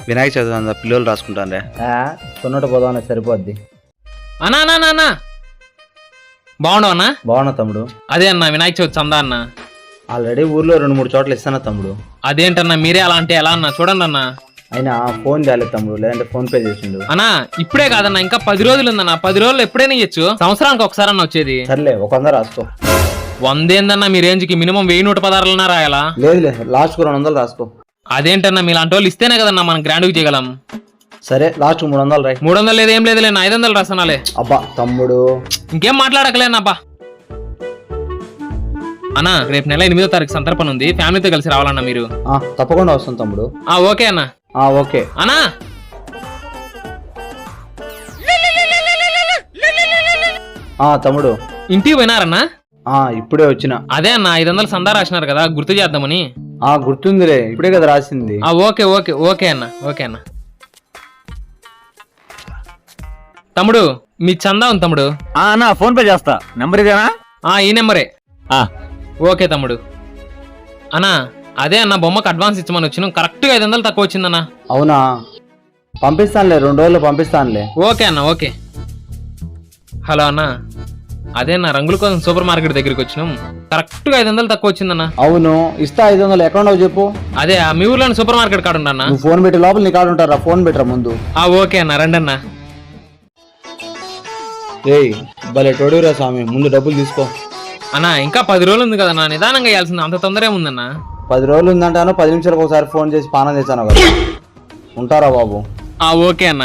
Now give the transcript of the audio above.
వినాయక చవితి అంతా పిల్లలు రాసుకుంటానే కొన్నట పోదామని సరిపోద్ది. అన్నా అన్నా అన్నా అన్నా బాగున్నావు అన్నా? బాగున్నా తమ్ముడు. అదే అన్న వినాయక చవితి చందా అన్న. ఆల్రెడీ ఊర్లో 2-3 చోట్ల ఇస్తానా తమ్ముడు. అదేంటన్నా మీరే అలా అంటే ఎలా అన్నా? చూడండి అన్న. అయినా ఫోన్ చేయాలి తమ్ముడు, లేదంటే ఫోన్ పే చేసిండు. అన్నా ఇప్పుడే కాదన్నా, ఇంకా 10 రోజులు ఉందన్నా. 10 రోజులు ఎప్పుడైనా ఇయ్యచ్చు, సంవత్సరానికి ఒకసారి అన్న వచ్చేది. సర్లే 100 రాసుకో. 100 ఏందన్నా మీ రేంజ్కి? మినిమం 1000-116 రాయాలా? లేదు లాస్ట్ 200 రాసుకో. అదేంటన్నా మీలాంటి వాళ్ళు ఇస్తేనే కదన్నా మనం గ్రాండ్ గా చేయగలం. సరే లాస్ట్ 300 రాయి. 300 లేదు ఏం లేదులే, 500 రాసనాలే. అబ్బా తమ్ముడు ఇంకేం మాట్లాడకలేనా అబ్బా. అన్నా రేపు నెల 8వ తారీఖు సంతర్పణ ఉంది, ఫ్యామిలీతో కలిసి రావాలన్నా మీరు. తప్పకుండా వస్తాం తమ్ముడు. ఓకే అన్నా. ఓకే అన్నా తమ్ముడు ఇంటికి పోయినారన్నా? ఇప్పుడే వచ్చిన. అదే అన్న 500 సందా రాసినారు కదా, గుర్తు చేద్దామని. గుర్తుందిలే, ఇప్పుడే కదా రాసింది. ఓకే ఓకే ఓకే అన్న. ఓకే అన్న. తమ్ముడు మీ చందా ఉంది తమ్ముడు. అన్నా ఫోన్ పే చేస్తా. నెంబర్ ఇదేనా? ఈ నెంబరే. ఓకే తమ్ముడు. అన్నా అదే అన్న బొమ్మకు అడ్వాన్స్ ఇచ్చమని వచ్చిన, కరెక్ట్ గా 500 తక్కువ వచ్చిందన్నా. అవునా, పంపిస్తానులే, 2 రోజుల్లో పంపిస్తానులే. ఓకే అన్న ఓకే. హలో అన్న, అదే అన్న రంగుల కోసం సూపర్ మార్కెట్ దగ్గరికి వచ్చినాం, కరెక్ట్ గా 500 తక్కువ వచ్చిందన్న. అవును ఇస్తా. 500 ఎక్కడ చెప్పు. అదే మీ ఊర్లోని సూపర్ మార్కెట్ కాడ ఉండన్నా. నువ్వు ఫోన్ పెట్టి లోపల నీ కాడ ఉంటారా, ఫోన్ పెట్టరా ముందు. ఓకే అన్న రండి అన్న. ఏయ్ భలే టోడురా స్వామి, ముందు డబ్బులు తీసుకో. అన్నా ఇంకా 10 రోజులు ఉంది కదన్నా, నిదానంగా వేయాల్సింది, అంత తొందర ఏముందన్నా? 10 రోజులు ఉందంటాను, 10 నిమిషాలకు ఒకసారి ఫోన్ చేసి పానం చేశాను కదా. ఉంటారా బాబు? ఓకే అన్న.